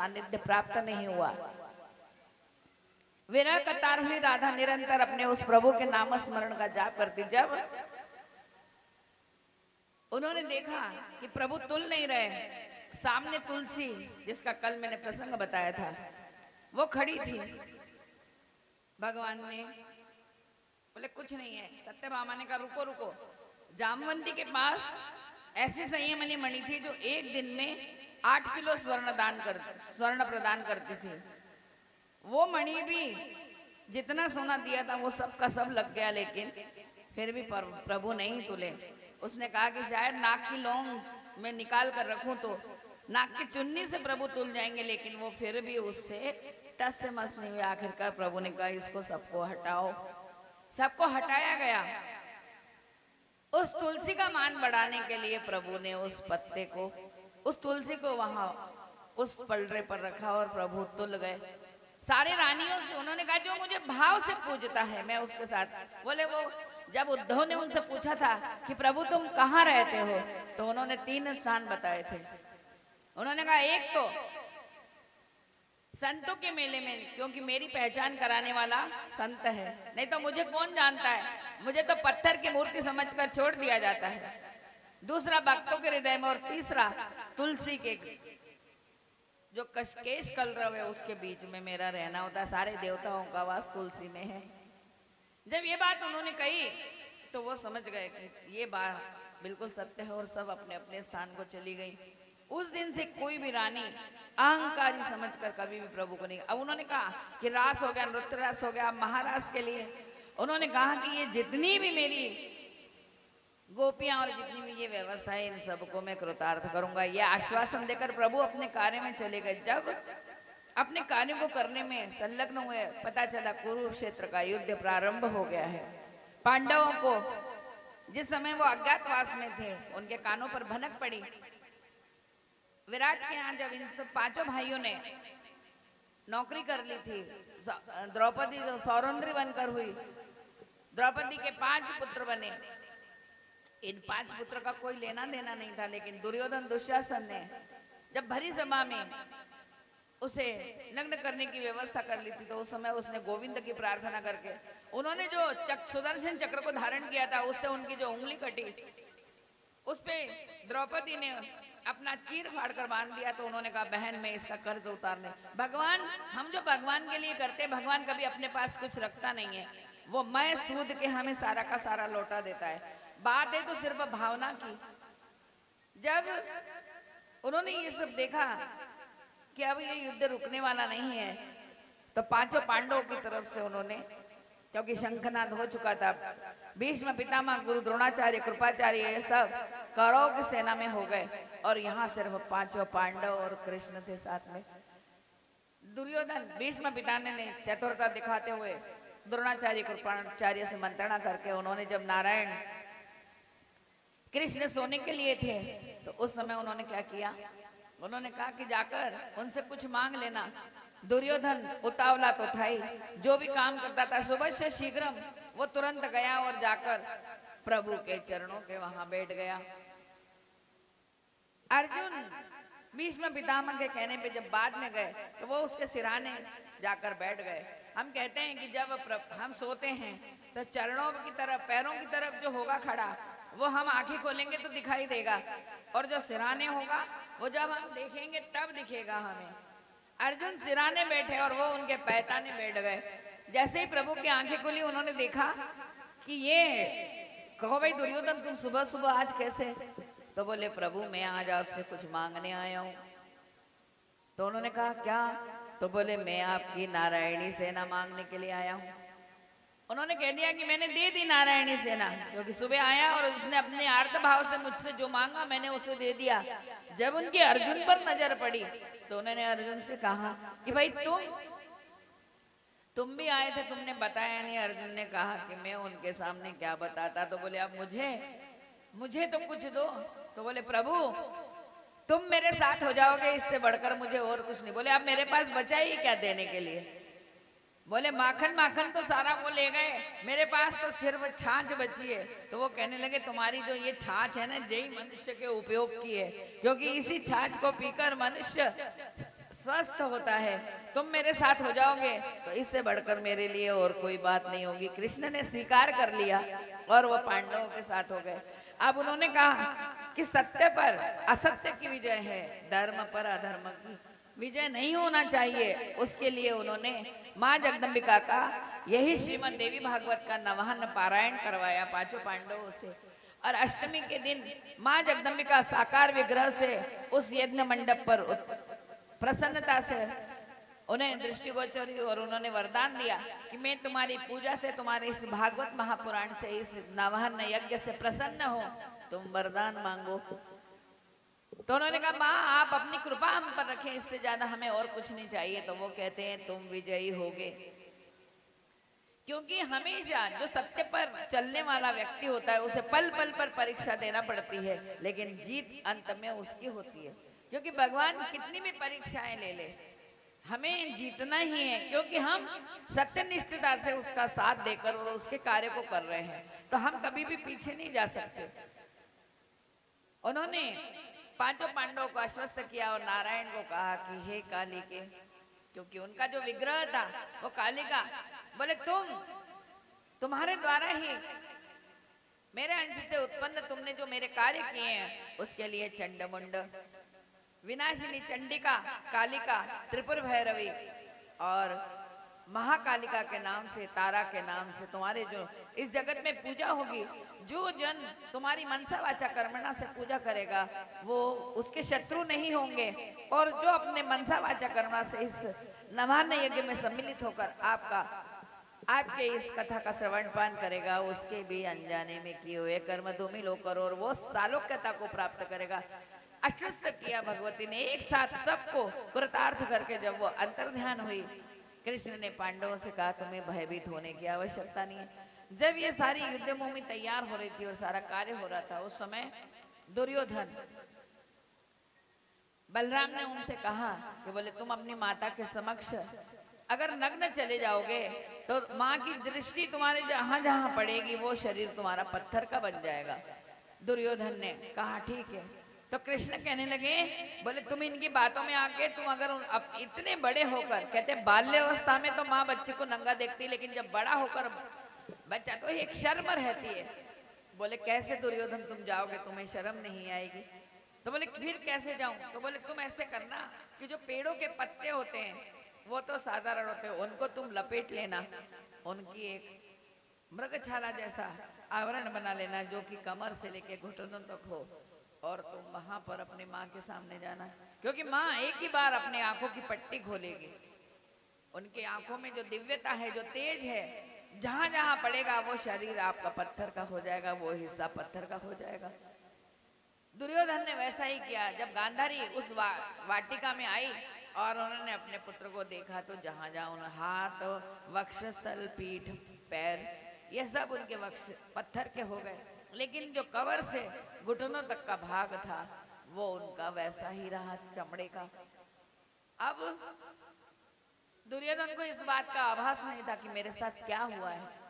सानिध्य प्राप्त नहीं हुआ। विरह कतार हुई राधा निरंतर अपने उस प्रभु के नाम स्मरण का जाप करती। जब उन्होंने देखा कि प्रभु तुल नहीं रहे, सामने तुलसी जिसका कल मैंने प्रसंग बताया था वो खड़ी थी। भगवान ने बोले कुछ नहीं है। सत्यभामा ने कहा रुको रुको, जामवंती के पास ऐसी संयमनी मणि थी जो एक दिन में 8 किलो स्वर्ण प्रदान करती थी। वो मणि भी जितना सोना दिया था वो सब का सब लग गया, लेकिन फिर भी प्रभु नहीं तुले। उसने कहा कि शायद नाक की लौंग में निकाल कर रखूं तो नाक की चुन्नी से प्रभु तुल जाएंगे, लेकिन वो फिर भी उससे टस से मस नहीं हुए। आखिरकार प्रभु ने कहा इसको सबको हटाओ। सबको हटाया गया। उस तुलसी का मान बढ़ाने के लिए प्रभु ने उस पत्ते को, उस तुलसी को वहां उस पलड़े पर रखा और प्रभु तुल गए। सारे रानियों से उन्होंने कहा जो मुझे भाव से पूजता है मैं उसके साथ। बोले वो जब उद्धव ने उनसे पूछा था कि प्रभु तुम कहाँ रहते हो, तो उन्होंने 3 स्थान बताए थे। उन्होंने कहा एक तो संतों के मेले में, क्योंकि मेरी पहचान कराने वाला संत है, नहीं तो मुझे कौन जानता है, मुझे तो पत्थर की मूर्ति समझकर छोड़ दिया जाता है। दूसरा भक्तों के हृदय में, और तीसरा तुलसी के जो कशकेश कलरव है उसके बीच में मेरा रहना होता है। सारे देवताओं का वास तुलसी में है। जब ये बात उन्होंने कही तो वो समझ गए कि ये बात बिल्कुल सत्य है और सब अपने अपने स्थान को चली गई। उस दिन से कोई भी रानी अहंकारी समझकर कभी भी प्रभु को नहीं। अब उन्होंने कहा कि रास हो गया, नृत्य रास हो गया, महारास के लिए उन्होंने कहा कि ये जितनी भी मेरी गोपियां और जितनी भी ये व्यवस्था है इन सबको मैं कृतार्थ करूंगा। ये आश्वासन देकर प्रभु अपने कार्य में चले गए। जब अपने कार्य को करने में संलग्न हुए, पता चला कुरुक्षेत्र का युद्ध प्रारंभ हो गया है। पांडवों को जिस समय वो अज्ञातवास में थे उनके कानों पर भनक पड़ी। विराट के यहाँ जब इन सब 5 भाइयों ने नौकरी कर ली थी, द्रौपदी जो सौरंद्री बनकर हुई, द्रौपदी के 5 पुत्र बने। इन 5 पुत्र का कोई लेना देना नहीं था, लेकिन दुर्योधन दुशासन ने जब भरी सभा में उसे लग्न करने की व्यवस्था कर ली थी तो उस समय उसने गोविंद की प्रार्थना करके, उन्होंने जो सुदर्शन चक्र को धारण किया था उससे उनकी जो उंगली कटी, उस पे द्रौपदी ने अपना चीर फाड़ कर बांध दिया। तो उन्होंने कहा बहन मैं इसका कर्ज उतारने, भगवान हम जो भगवान के लिए करते, भगवान कभी अपने पास कुछ रखता नहीं है, वो मैं सूद के हमें सारा का सारा लौटा देता है। बात है तो सिर्फ भावना की। जब उन्होंने ये सब देखा कि अब ये युद्ध रुकने वाला नहीं है, तो 5 पांडवों की तरफ से उन्होंने, क्योंकि शंखनाद हो चुका था, भीष्म पितामह, गुरु द्रोणाचार्य, कृपाचार्य, ये सब कौरवों की सेना में हो गए और यहाँ सिर्फ 5 पांडव और कृष्ण थे साथ में। दुर्योधन भीष्म पितामह ने चतुरता दिखाते हुए द्रोणाचार्य, कृपाचार्य से मंत्रणा करके उन्होंने जब नारायण कृष्ण सोने के लिए थे तो उस समय उन्होंने क्या किया, उन्होंने कहा कि जाकर उनसे कुछ मांग लेना। दुर्योधन उतावला तो था ही, जो भी काम करता था सुबह से शीघ्रम वो तुरंत गया और जाकर प्रभु के चरणों के वहां बैठ गया। अर्जुन भीष्म पितामह के कहने पे जब बाद में गए तो वो उसके सिरहाने जाकर बैठ गए। हम कहते हैं कि जब हम सोते हैं तो चरणों की तरफ, पैरों की तरफ जो होगा खड़ा वो हम आंखें खोलेंगे तो दिखाई देगा, और जो सिरहाने होगा वो जब हम देखेंगे तब दिखेगा हमें। अर्जुन सिरहाने बैठे और वो उनके पैताने बैठ गए। जैसे ही प्रभु की आंखें खुली उन्होंने देखा कि ये कहो भाई दुर्योधन तुम सुबह सुबह आज कैसे? तो बोले प्रभु मैं आज आपसे कुछ मांगने आया हूँ। तो उन्होंने कहा क्या? तो बोले मैं आपकी नारायणी सेना मांगने के लिए आया हूँ। उन्होंने कह दिया कि मैंने दे दी नारायणी सेना, क्योंकि सुबह आया और उसने अपने आर्त भाव से मुझसे जो मांगा मैंने उसे दे दिया। जब उनकी अर्जुन पर नजर पड़ी तो उन्होंने अर्जुन से कहा कि भाई तुम भी आए थे, तुमने बताया नहीं। अर्जुन ने कहा कि मैं उनके सामने क्या बताता। तो बोले अब मुझे तो कुछ दो। तो बोले प्रभु तुम मेरे साथ हो जाओगे, इससे बढ़कर मुझे और कुछ नहीं। बोले अब मेरे पास बचा ही क्या देने के लिए? बोले माखन तो सारा वो ले गए, मेरे पास तो सिर्फ छाछ बची है। तो वो कहने लगे तुम्हारी जो ये छाछ है ना, यही मनुष्य के उपयोग की है, क्योंकि इसी छाछ को पीकर मनुष्य स्वस्थ होता है, तुम मेरे साथ हो जाओगे तो इससे बढ़कर मेरे लिए और कोई बात नहीं होगी। कृष्ण ने स्वीकार कर लिया और वो पांडवों के साथ हो गए। अब उन्होंने कहा कि सत्य पर असत्य की विजय है, धर्म पर अधर्म की विजय नहीं होना चाहिए। उसके लिए उन्होंने माँ जगदम्बिका का यही श्रीमद् देवी भागवत का नवाहन पारायण करवाया पांचों पांडवों से। और अष्टमी के दिन माँ जगदम्बिका साकार विग्रह से उस यज्ञ मंडप पर प्रसन्नता से उन्हें दृष्टिगोचर हुई और उन्होंने वरदान दिया कि मैं तुम्हारी पूजा से, तुम्हारे इस भागवत महापुराण से, इस नवाहन यज्ञ से प्रसन्न हो, तुम वरदान मांगो। तो उन्होंने कहा माँ आप अपनी कृपा हम पर रखें, इससे ज्यादा हमें और कुछ नहीं चाहिए। तो वो कहते हैं तुम विजयी होगे, क्योंकि हमेशा जो सत्य पर चलने वाला व्यक्ति होता है उसे पल पल पर परीक्षा देना पड़ती है, लेकिन जीत अंत में उसकी होती है। क्योंकि भगवान कितनी भी परीक्षाएं ले ले, हमें जीतना ही है, क्योंकि हम सत्यनिष्ठता से उसका साथ देकर और उसके कार्य को कर रहे हैं, तो हम कभी भी पीछे नहीं जा सकते। उन्होंने पांचों पांडवों को आश्वस्त किया और नारायण को कहा कि हे काली के, क्योंकि उनका जो विग्रह था वो काली का, बोले तुम्हारे द्वारा ही मेरे अंश से उत्पन्न तुमने जो मेरे कार्य किए हैं उसके लिए चंडमुंड, विनाशिनी चंडिका, कालिका, त्रिपुर भैरवी और महाकालिका के नाम से, तारा के नाम से तुम्हारे जो इस जगत में पूजा होगी, जो जन तुम्हारी मनसा वाचा कर्मणा से पूजा करेगा वो उसके शत्रु नहीं होंगे, और जो अपने मनसा वाचा कर्मणा से इस नवाहन यज्ञ में सम्मिलित होकर आपके इस कथा का श्रवण पान करेगा, उसके भी अनजाने में किए हुए कर्म धूमिल होकर और वो सालोक्यता को प्राप्त करेगा। आश्वस्त किया भगवती ने एक साथ सबको कृतार्थ करके। जब वो अंतर्ध्यान हुई, कृष्ण ने पांडवों से कहा तुम्हें भयभीत होने की आवश्यकता नहीं है। जब ये सारी युद्ध भूमि तैयार हो रही थी और सारा कार्य हो रहा था, उस समय दुर्योधन, बलराम ने उनसे कहा कि बोले तुम अपनी माता के समक्ष अगर नग्न चले जाओगे तो माँ की दृष्टि तुम्हारे जहां जहां पड़ेगी वो शरीर तुम्हारा पत्थर का बन जाएगा। दुर्योधन ने कहा ठीक है। तो कृष्ण कहने लगे, बोले तुम इनकी बातों में आके तुम अगर अब इतने बड़े होकर, कहते बाल्यावस्था में तो माँ बच्चे को नंगा देखती, लेकिन जब बड़ा होकर बच्चा तो एक शर्म रहती है। बोले कैसे दुर्योधन तुम जाओगे, तुम्हें शर्म नहीं आएगी? तो बोले फिर कैसे जाऊं? तो बोले तुम ऐसे करना कि जो पेड़ों के पत्ते होते हैं वो तो साधारण होते हैं, उनको तुम लपेट लेना, उनकी एक मृगछाला जैसा आवरण बना लेना जो कि कमर से लेके घुटनों तक हो, और तुम वहां पर अपने माँ के सामने जाना, क्योंकि माँ एक ही बार अपने आंखों की पट्टी खोलेगी। उनकी आंखों में जो दिव्यता है, जो तेज है, जहां जहां पड़ेगा वो शरीर आपका पत्थर का हो जाएगा, वो हिस्सा पत्थर का हो जाएगा। दुर्योधन ने वैसा ही किया। जब गांधारी उस वाटिका में आई और उन्होंने अपने पुत्र को देखा तो जहां जहां हाथ, वक्षस्थल, पीठ, पैर, ये सब उनके वक्ष पत्थर के हो गए, लेकिन जो कवर से घुटनों तक का भाग था वो उनका वैसा ही रहा, चमड़े का। अब दुर्योधन को इस बात का आभास नहीं था कि मेरे साथ क्या हुआ है।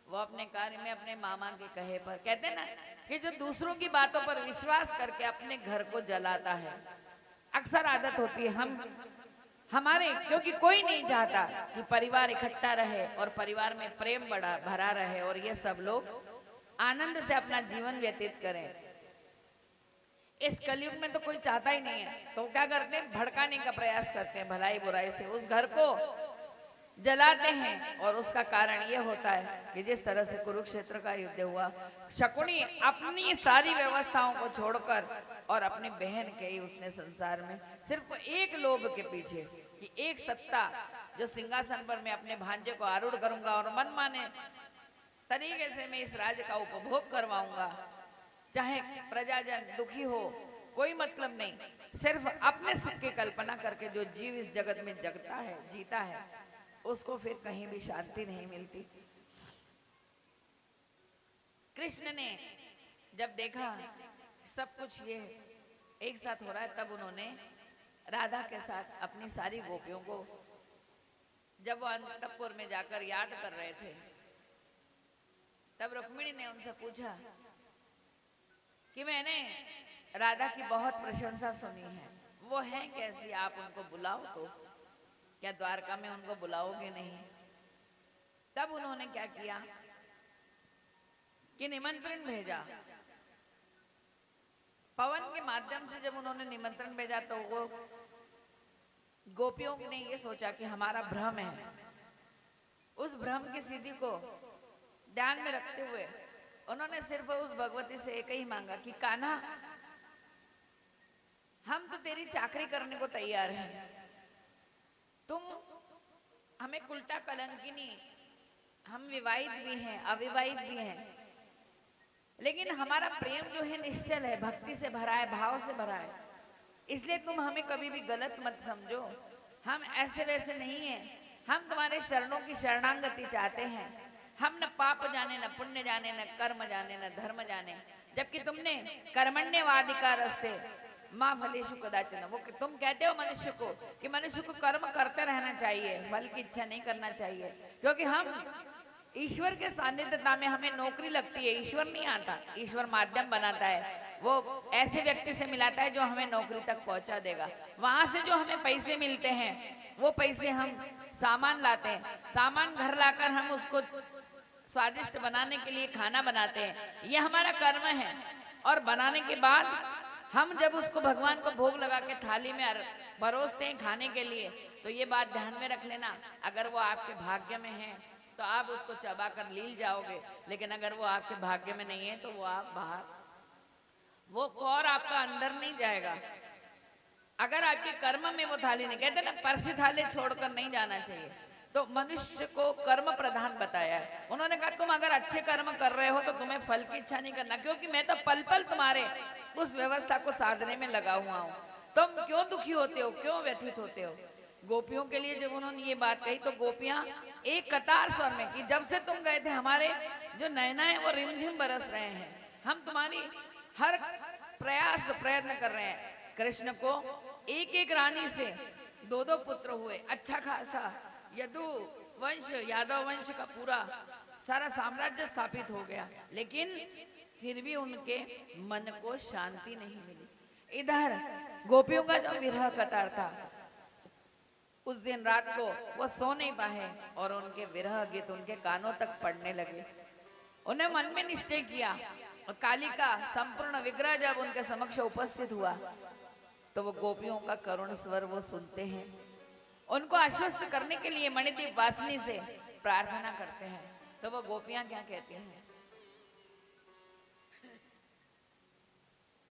वो अपने कार्य में अपने मामा के कहे पर, कहते ना कि जो दूसरों की बातों पर विश्वास करके अपने घर को जलाता है, अक्सर आदत होती है हमारे, क्योंकि कोई नहीं चाहता कि परिवार इकट्ठा रहे और परिवार में प्रेम बड़ा भरा रहे और ये सब लोग आनंद से अपना जीवन व्यतीत करें। इस कलयुग में तो कोई चाहता ही नहीं है, तो क्या करते हैं, भड़काने का प्रयास करते हैं, भलाई बुराई से उस घर को जलाते हैं। और उसका कारण ये होता है कि जिस तरह से कुरुक्षेत्र का युद्ध हुआ, शकुनी अपनी सारी व्यवस्थाओं को छोड़कर और अपनी बहन के ही उसने संसार में सिर्फ एक लोभ के पीछे कि एक सत्ता, जो सिंहासन पर मैं अपने भांजे को आरूढ़ करूंगा और मनमाने तरीके से मैं इस राज्य का उपभोग करवाऊंगा, चाहे प्रजाजन दुखी हो, कोई मतलब नहीं, सिर्फ अपने सुख की कल्पना करके जो जीव इस जगत में जगता है, जीता है, उसको फिर कहीं भी शांति नहीं मिलती। कृष्ण ने जब देखा सब कुछ ये एक साथ हो रहा है, तब उन्होंने राधा के साथ अपनी सारी गोपियों को, जब वो अंतपुर में जाकर याद कर रहे थे, तब रुक्मिणी ने उनसे पूछा कि मैंने राधा की बहुत प्रशंसा सुनी है, वो हैं कैसी, आप उनको बुलाओ तो। क्या द्वारका में उनको बुलाओगे नहीं? तब उन्होंने क्या किया कि निमंत्रण भेजा। पवन के माध्यम से जब उन्होंने निमंत्रण भेजा तो वो गोपियों ने ये सोचा कि हमारा भ्रम है। उस भ्रम की सिद्धि को ध्यान में रखते हुए उन्होंने सिर्फ उस भगवती से एक ही मांगा कि कान्हा, हम तो तेरी चाकरी करने को तैयार हैं। तुम हमें उल्टा कलंकिनी, हम विवाहित भी हैं अविवाहित भी हैं, लेकिन हमारा प्रेम जो है निश्चल है, भक्ति से भरा है, भाव से भरा है। इसलिए तुम हमें कभी भी गलत मत समझो। हम ऐसे वैसे नहीं हैं। हम तुम्हारे शरणों की शरणागति चाहते हैं। हम न पाप जाने, न पुण्य जाने, न कर्म जाने, न धर्म जाने। जबकि तुमने कर्मण्यवादिका रस्ते माँ फलेषु कदाचन, वो तुम कहते हो मनुष्य को कि मनुष्य को कर्म करते रहना चाहिए, फल की इच्छा नहीं करना चाहिए, क्योंकि हम ईश्वर के सानिध्यता में हमें नौकरी लगती है। ईश्वर नहीं आता, ईश्वर माध्यम बनाता है। वो ऐसे व्यक्ति से मिलाता है जो हमें नौकरी तक पहुंचा देगा। वहां से जो हमें पैसे मिलते हैं वो पैसे हम सामान लाते हैं, सामान घर लाकर हम उसको स्वादिष्ट बनाने के लिए खाना बनाते हैं। ये हमारा कर्म है। और बनाने के बाद हम जब उसको भगवान को भोग लगा के थाली में परोसते हैं खाने के लिए, तो ये बात ध्यान में रख लेना, अगर वो आपके भाग्य में है तो आप उसको चबा कर लील जाओगे, लेकिन अगर वो आपके भाग्य में नहीं है तो वो आप बाहर, वो कौर आपका अंदर नहीं जाएगा। अगर आपके कर्म में वो थाली नहीं, कहते ना परसी थाली छोड़कर नहीं जाना चाहिए, तो मनुष्य को कर्म प्रधान बताया है। उन्होंने कहा तुम अगर अच्छे कर्म कर रहे हो तो तुम्हें फल की इच्छा नहीं करना, क्योंकि मैं तो पल पल तुम्हारे उस व्यवस्था को साधने में लगा हुआ हूँ। तुम क्यों दुखी होते हो, क्यों व्यथित होते हो? गोपियों के लिए जब उन्होंने ये बात कही तो गोपियां एक कतार स्वर में कि जब से तुम गए थे हमारे जो नैना है वो रिमझिम बरस रहे हैं, हम तुम्हारी हर प्रयास प्रयत्न कर रहे हैं। कृष्ण को एक एक रानी से दो दो पुत्र हुए, अच्छा खासा यदु वंश, यादव वंश का पूरा सारा साम्राज्य स्थापित हो गया, लेकिन फिर भी उनके मन को शांति नहीं मिली। इधर गोपियों का जो विरह कतार था, उस दिन रात को वो सो नहीं पाए और उनके विरह गीत उनके कानों तक पड़ने लगे। उन्हें मन में निश्चय किया और काली का संपूर्ण विग्रह जब उनके समक्ष उपस्थित हुआ तो वो गोपियों का करुण स्वर वो सुनते हैं, उनको आश्वस्त करने के लिए मणिदीप वासिनी से प्रार्थना करते हैं। तो वो गोपियां क्या कहती हैं?